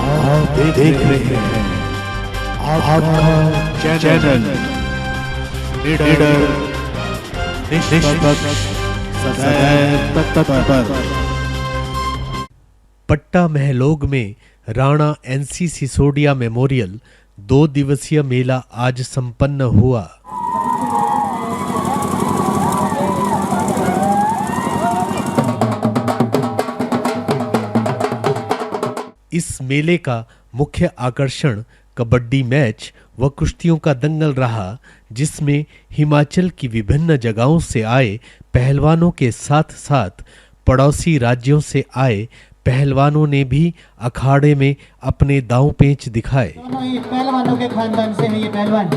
आप देख रहे हैं आपका चैनल लीडर निष्पक्ष सदैव तत्पर। पट्टा महलोग में राणा एनसी सिसोदिया मेमोरियल 2 दिवसीय मेला आज संपन्न हुआ। इस मेले का मुख्य आकर्षण कबड्डी मैच व कुश्तियों का दंगल रहा, जिसमें हिमाचल की विभिन्न जगहों से आए पहलवानों के साथ साथ पड़ोसी राज्यों से आए पहलवानों ने भी अखाड़े में अपने दांव पेंच दिखाए। ये पहलवानों के खानदान से है ये पहलवान।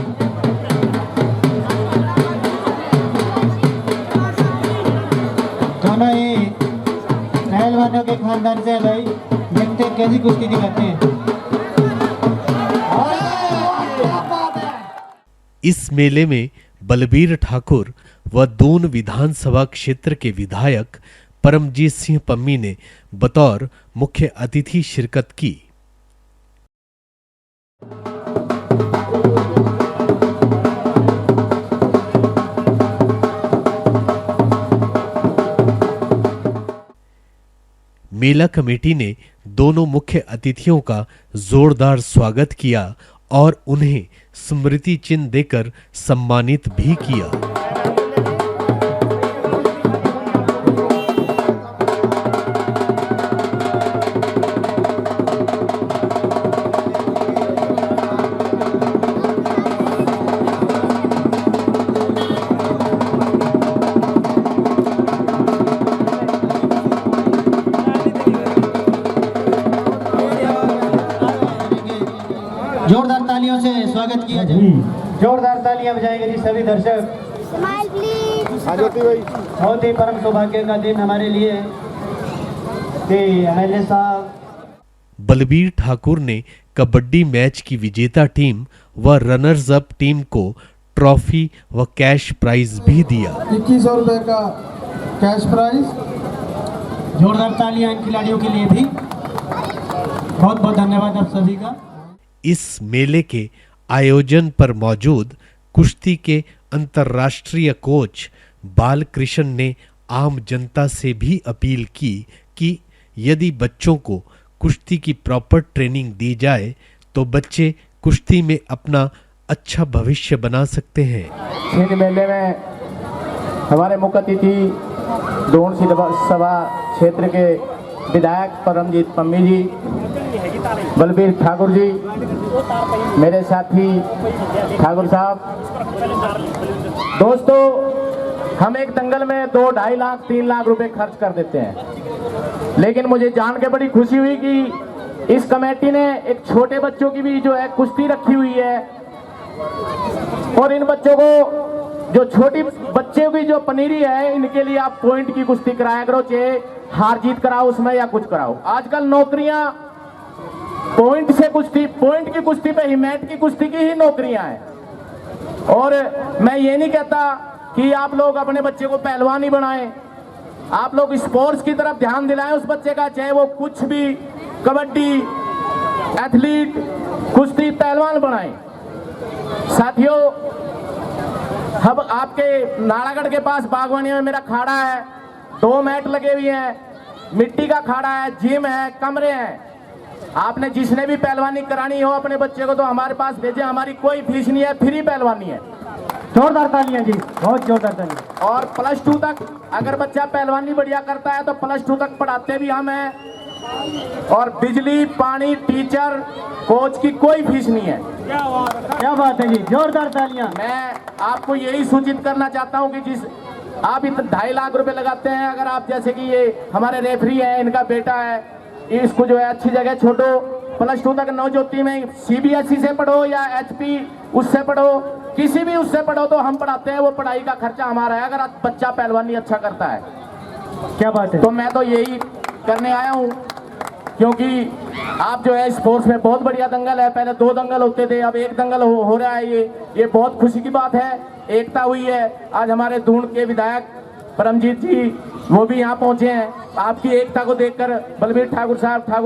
दोनों ये पहलवानों के खानदान से है भाई। देखते हैं कैसी कुश्ती दिखाते हैं। इस मेले में बलबीर ठाकुर व दून विधानसभा क्षेत्र के विधायक परमजीत सिंह पम्मी ने बतौर मुख्य अतिथि शिरकत की। मेला कमेटी ने दोनों मुख्य अतिथियों का जोरदार स्वागत किया और उन्हें स्मृति चिन्ह देकर सम्मानित भी किया। जोरदार तालियों से स्वागत किया जाए। जोरदार तालियां बजाएंगे जी सभी दर्शक। Smile please. बहुत ही परम सौभाग्य का दिन हमारे लिए कि एमएलए साहब बलबीर ठाकुर ने कबड्डी मैच की विजेता टीम व रनर्स अप टीम को ट्रॉफी व कैश प्राइज भी दिया। 2100 रुपए का कैश प्राइज। जोरदार तालियां इन खिलाड़ियों के लिए भी। बहुत बहुत धन्यवाद आप सभी का। इस मेले के आयोजन पर मौजूद कुश्ती के अंतर्राष्ट्रीय कोच बालकृष्ण ने आम जनता से भी अपील की कि यदि बच्चों को कुश्ती की प्रॉपर ट्रेनिंग दी जाए तो बच्चे कुश्ती में अपना अच्छा भविष्य बना सकते हैं। इस मेले में हमारे मुख्य अतिथि दून विधानसभा क्षेत्र के विधायक परमजीत पम्मी जी, बलबीर ठाकुर जी, मेरे साथी ठाकुर साहब। दोस्तों, हम एक दंगल में 2-2.5 लाख 3 लाख रुपए खर्च कर देते हैं, लेकिन मुझे जान के बड़ी खुशी हुई कि इस कमेटी ने एक छोटे बच्चों की भी जो है कुश्ती रखी हुई है और इन बच्चों को जो छोटी बच्चे की जो पनीरी है इनके लिए आप पॉइंट की कुश्ती कराया करो, चाहे हार जीत कराओ उसमें या कुछ कराओ। आजकल नौकरियां पॉइंट से कुश्ती, पॉइंट की कुश्ती पे ही, मैट की कुश्ती की ही नौकरियां हैं। और मैं ये नहीं कहता कि आप लोग अपने बच्चे को पहलवान ही बनाएं, आप लोग स्पोर्ट्स की तरफ ध्यान दिलाएं उस बच्चे का, चाहे वो कुछ भी कबड्डी, एथलीट, कुश्ती, पहलवान बनाएं। साथियों, अब आपके नालागढ़ के पास बागवानी में मेरा खाड़ा है, 2 मैट लगे हुए हैं, मिट्टी का खाड़ा है, जिम है, कमरे हैं। आपने जिसने भी पहलवानी करानी हो अपने बच्चे को तो हमारे पास भेजे, हमारी कोई फीस नहीं है, फ्री पहलवानी है। जोरदार तालियां जी, बहुत जोरदार तालियां। और +2 तक अगर बच्चा पहलवानी बढ़िया करता है तो +2 तक पढ़ाते भी हम हैं। और बिजली, पानी, टीचर, कोच की कोई फीस नहीं है। क्या बात है जी, जोरदार तालियां। मैं आपको यही सूचित करना चाहता हूं कि जिस आप इतना 2.5 लाख रुपए लगाते हैं, अगर आप जैसे कि ये हमारे रेफरी है, इनका बेटा है, इसको जो है अच्छी जगह छोड़ो, +2 तक नवज्योति में CBSE से पढ़ो या HP उससे पढ़ो, किसी भी उससे पढ़ो तो हम पढ़ाते हैं, वो पढ़ाई का खर्चा हमारा है अगर बच्चा पहलवानी अच्छा करता है। क्या बात है। तो मैं तो यही करने आया हूँ, क्योंकि आप जो है स्पोर्ट्स में बहुत बढ़िया दंगल है। पहले 2 दंगल होते थे, अब 1 दंगल हो रहा है। ये बहुत खुशी की बात है, एकता हुई है। आज हमारे दून के विधायक परमजीत जी वो भी यहाँ पहुंचे हैं। आपकी एकता को देखकर बलबीर ठाकुर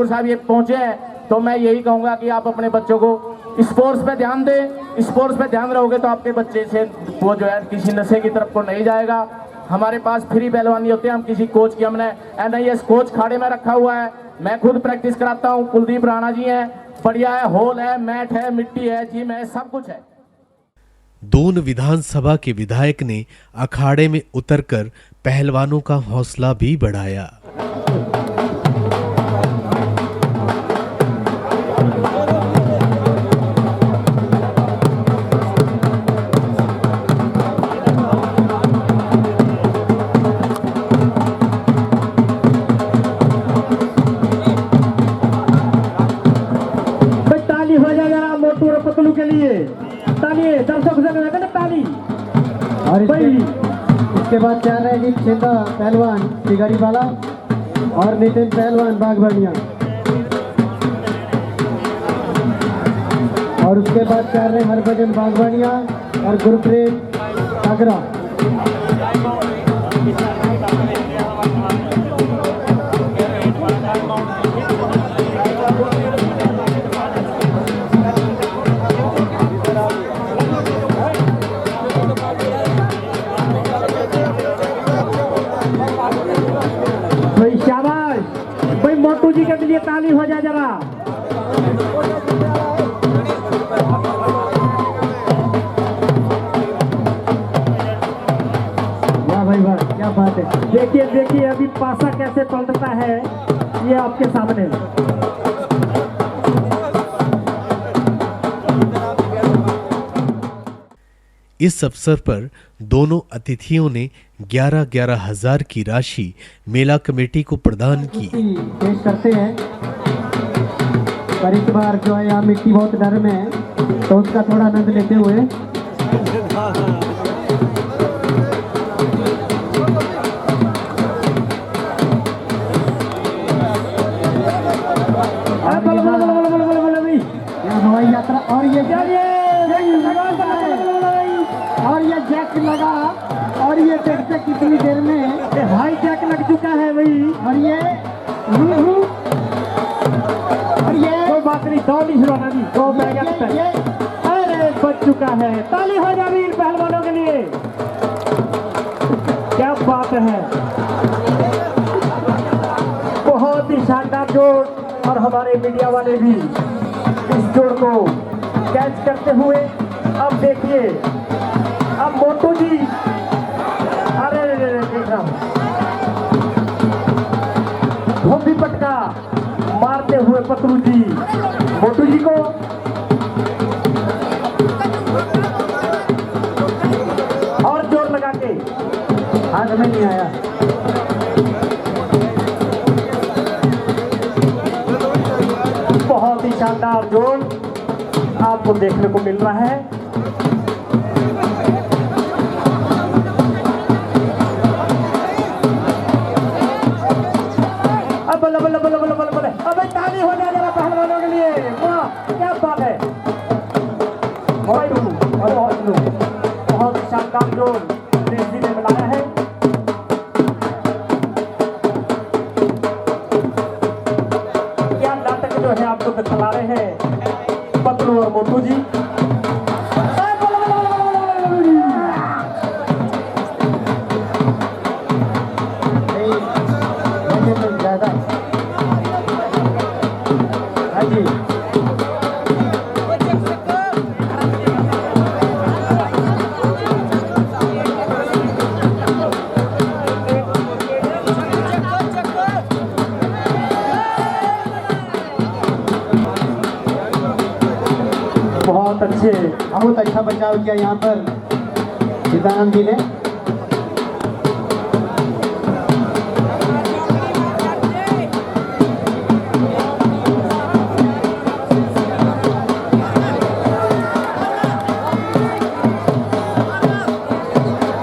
साहब ये पहुंचे हैं। तो मैं यही कहूँगा कि आप अपने बच्चों को स्पोर्ट्स पे ध्यान दें। स्पोर्ट्स पे ध्यान रहोगे तो आपके बच्चे से वो जो है किसी नशे की तरफ को नहीं जाएगा। हमारे पास फ्री पहलवानी होते हैं, हम किसी कोच की, हमने NIS कोच खाड़े में रखा हुआ है, मैं खुद प्रैक्टिस कराता हूँ। कुलदीप राणा जी हैं, बढ़िया है, हॉल है, मैट है, मिट्टी है, जिम है, सब कुछ है। दून विधानसभा के विधायक ने अखाड़े में उतरकर पहलवानों का हौसला भी बढ़ाया। ताली हो जाए जरा मोटू और पतलू के लिए, ताली दर्शक से लगा ना ताली। और इसके बाद क्या रहेगी छेदा पहलवान सिगड़ी वाला और नितिन पहलवान बागबानिया, और उसके बाद क्या रहे हरभजन बागबानिया और गुरप्रीत आगरा। भाई शाबाश, भाई मोटू जी के लिए ताली हो जाए जरा। वाह भाई वाह, क्या बात है। देखिए देखिए अभी पासा कैसे पलटता है, ये आपके सामने। इस अवसर पर दोनों अतिथियों ने 11-11 हजार की राशि मेला कमेटी को प्रदान की। पेश करते हैं, पर इस बार जो है यहाँ मिट्टी बहुत डर में है तो उसका थोड़ा आनंद लेते हुए हवाई यात्रा और ये जैक लगा और ये देखते कितनी देर में हाई जैक लग चुका है भाई। और ये कोई बात नहीं, दो नहीं छुड़ाना जी, दो अरे बच चुका है। ताली हो जाए इन पहलवानों के लिए, क्या बात है, बहुत ही शानदार जोड़। और हमारे मीडिया वाले भी इस जोड़ को कैच करते हुए, अब देखिए अब मोटू जी, अरे देख रहा हूं धोबी पटका मारते हुए पतलू जी मोटू जी को। और जोर लगा के, हाथ में नहीं आया। बहुत ही शानदार जोड़ आपको देखने को मिल रहा है। अबे ताली हो जाए जरा पहलवानों के लिए, वाह क्या बात है। बहुत शानदार जोड़ देश जी ने बनाया है। क्या नाटक जो है आपको दिखला रहे हैं पतलू और मोटू जी। बहुत अच्छा बचाव किया यहाँ पर सीताराम जी ने।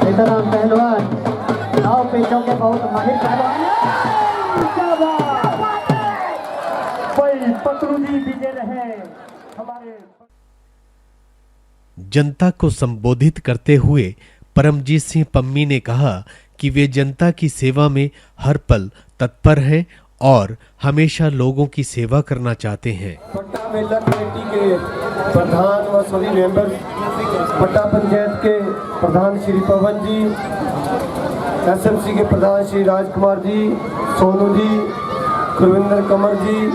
सीताराम पहलवान दाव पेचों के बहुत माहिर पहलवान है। पतलू जी विजय रहे हमारे। जनता को संबोधित करते हुए परमजीत सिंह पम्मी ने कहा कि वे जनता की सेवा में हर पल तत्पर हैं और हमेशा लोगों की सेवा करना चाहते हैं। पट्टा मेला कमेटी के प्रधान व सभी मेंबर, पट्टा पंचायत के प्रधान श्री पवन जी, एसएमसी के प्रधान श्री राजकुमार जी, सोनू जी, कुलविंदर कंवर जी,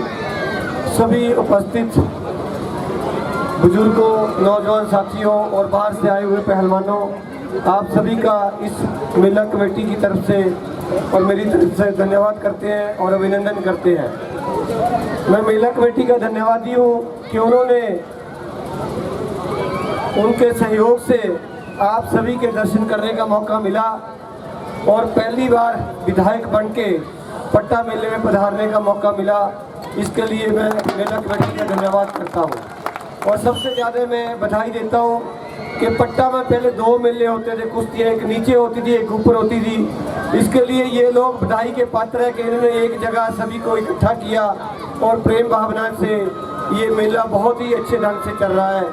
सभी उपस्थित बुजुर्गों, नौजवान साथियों और बाहर से आए हुए पहलवानों, आप सभी का इस मेला कमेटी की तरफ से और मेरी तरफ से धन्यवाद करते हैं और अभिनंदन करते हैं। मैं मेला कमेटी का धन्यवादी हूँ कि उन्होंने उनके सहयोग से आप सभी के दर्शन करने का मौका मिला और पहली बार विधायक बन के पट्टा मेले में पधारने का मौका मिला। इसके लिए मैं मेला कमेटी का धन्यवाद करता हूँ और सबसे ज़्यादा मैं बधाई देता हूँ कि पट्टा में पहले 2 मेले होते थे, कुश्तियाँ, एक नीचे होती थी, एक ऊपर होती थी। इसके लिए ये लोग बधाई के पात्र है कि इन्होंने एक जगह सभी को इकट्ठा किया और प्रेम भावना से ये मेला बहुत ही अच्छे ढंग से चल रहा है।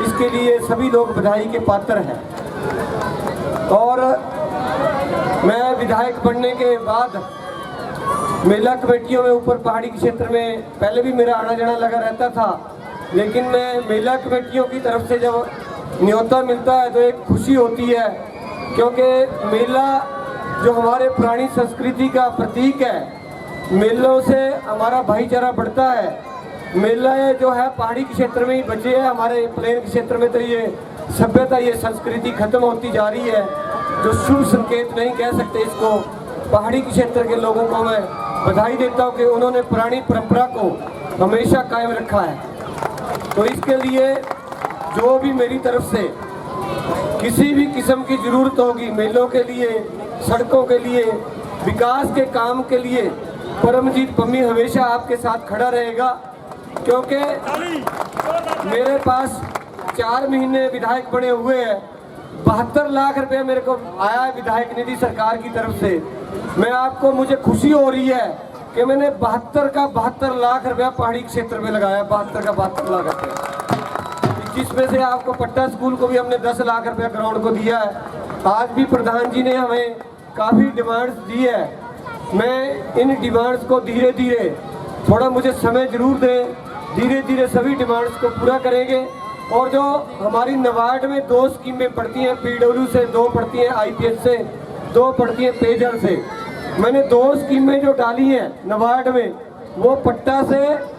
इसके लिए सभी लोग बधाई के पात्र हैं। और मैं विधायक बनने के बाद मेला कमेटियों में ऊपर पहाड़ी के क्षेत्र में पहले भी मेरा आना जाना लगा रहता था, लेकिन मैं मेला कमेटियों की तरफ से जब न्योता मिलता है तो एक खुशी होती है, क्योंकि मेला जो हमारे पुरानी संस्कृति का प्रतीक है, मेलों से हमारा भाईचारा बढ़ता है। मेला जो है पहाड़ी के क्षेत्र में ही बचे है, हमारे प्लेन के क्षेत्र में तो ये सभ्यता, ये संस्कृति खत्म होती जा रही है, जो शुभ संकेत नहीं कह सकते इसको। पहाड़ी के क्षेत्र के लोगों को मैं बधाई देता हूँ कि उन्होंने पुरानी परंपरा को हमेशा कायम रखा है। तो इसके लिए जो भी मेरी तरफ से किसी भी किस्म की ज़रूरत होगी मेलों के लिए, सड़कों के लिए, विकास के काम के लिए, परमजीत पम्मी हमेशा आपके साथ खड़ा रहेगा। क्योंकि मेरे पास 4 महीने विधायक बने हुए हैं, 72 लाख रुपए मेरे को आया है विधायक निधि सरकार की तरफ से। मैं आपको, मुझे खुशी हो रही है कि मैंने 72 का 72 लाख रुपया पहाड़ी क्षेत्र में लगाया, 72 का 72 लाख रुपया, जिसमें से आपको पट्टा स्कूल को भी हमने 10 लाख रुपया ग्राउंड को दिया है। आज भी प्रधान जी ने हमें काफ़ी डिमांड्स दी है। मैं इन डिमांड्स को धीरे धीरे, थोड़ा मुझे समय जरूर दें, धीरे धीरे सभी डिमांड्स को पूरा करेंगे। और जो हमारी नबार्ड में 2 स्कीमें पड़ती हैं, PW से 2 पड़ती हैं, IPH से 2 पड़ती हैं, पेयजल से, मैंने 2 स्कीमें जो डाली हैं नबार्ड में, वो पट्टा से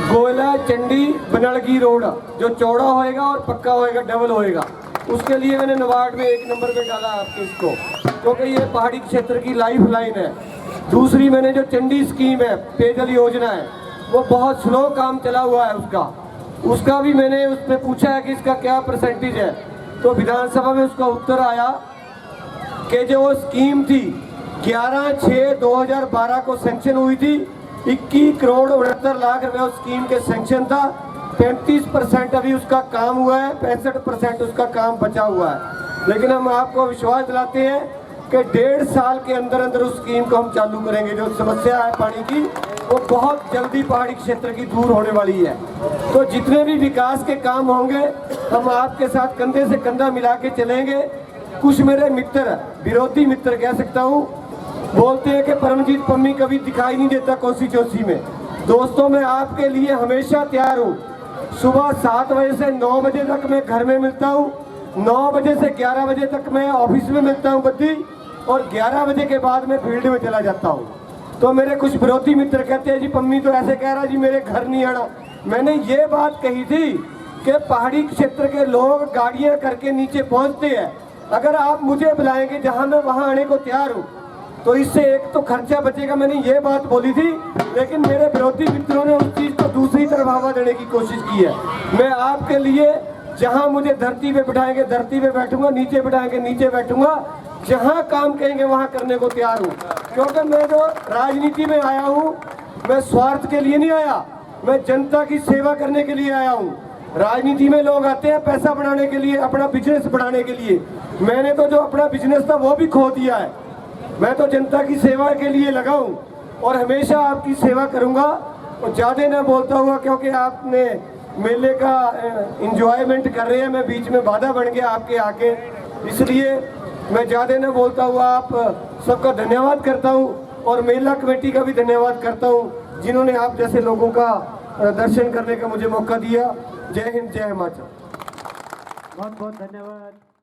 गोयला चंडी बनड़गी रोड जो चौड़ा होएगा और पक्का होएगा, डबल होएगा, उसके लिए मैंने नबार्ड में 1 नंबर पे डाला आपके इसको, क्योंकि ये पहाड़ी क्षेत्र की लाइफ लाइन है। दूसरी मैंने जो चंडी स्कीम है, पेयजल योजना है, वो बहुत स्लो काम चला हुआ है उसका भी मैंने उस पर पूछा है कि इसका क्या परसेंटेज है, तो विधानसभा में उसका उत्तर आया कि जो वो स्कीम थी 11/6/2012 को सैंक्शन हुई थी, 21 करोड़ 69 लाख रुपए उस स्कीम के सैंक्शन था, 35% अभी उसका काम हुआ है, 65% उसका काम बचा हुआ है। लेकिन हम आपको विश्वास दिलाते हैं कि 1.5 साल के अंदर अंदर उस स्कीम को हम चालू करेंगे। जो समस्या है पानी की, वो बहुत जल्दी पहाड़ी क्षेत्र की दूर होने वाली है। तो जितने भी विकास के काम होंगे, हम आपके साथ कंधे से कंधा मिला के चलेंगे। कुछ मेरे मित्र, विरोधी मित्र कह सकता हूँ, बोलते हैं कि परमजीत पम्मी कभी दिखाई नहीं देता कॉन्स्टिट्यूंसी में। दोस्तों, मैं आपके लिए हमेशा तैयार हूँ। सुबह 7 बजे से 9 बजे तक मैं घर में मिलता हूँ, 9 बजे से 11 बजे तक मैं ऑफिस में मिलता हूँ बद्दी, और 11 बजे के बाद मैं फील्ड में चला जाता हूँ। तो मेरे कुछ विरोधी मित्र कहते हैं जी पम्मी तो ऐसे कह रहा जी मेरे घर नहीं आना। मैंने ये बात कही थी कि पहाड़ी क्षेत्र के लोग गाड़ियाँ करके नीचे पहुँचते हैं, अगर आप मुझे बुलाएंगे जहाँ मैं वहाँ आने को तैयार हूँ, तो इससे एक तो खर्चा बचेगा। मैंने ये बात बोली थी, लेकिन मेरे विरोधी मित्रों ने उस चीज़ को दूसरी तरफ हवा देने की कोशिश की है। मैं आपके लिए जहां मुझे धरती पे बिठाएंगे धरती पे बैठूंगा, नीचे बिठाएंगे नीचे बैठूंगा, जहां काम कहेंगे वहां करने को तैयार हूँ। क्योंकि मैं जो राजनीति में आया हूँ, मैं स्वार्थ के लिए नहीं आया, मैं जनता की सेवा करने के लिए आया हूँ। राजनीति में लोग आते हैं पैसा बनाने के लिए, अपना बिजनेस बढ़ाने के लिए। मैंने तो जो अपना बिजनेस था वो भी खो दिया है। मैं तो जनता की सेवा के लिए लगा हूँ और हमेशा आपकी सेवा करूँगा। और ज़्यादा ना बोलता हुआ, क्योंकि आपने मेले का इंजॉयमेंट कर रहे हैं, मैं बीच में बाधा बन गया आपके आके, इसलिए मैं ज़्यादा ना बोलता हुआ आप सबका धन्यवाद करता हूँ और मेला कमेटी का भी धन्यवाद करता हूँ जिन्होंने आप जैसे लोगों का दर्शन करने का मुझे मौका दिया। जय हिंद, जय हिमाचल। बहुत बहुत धन्यवाद।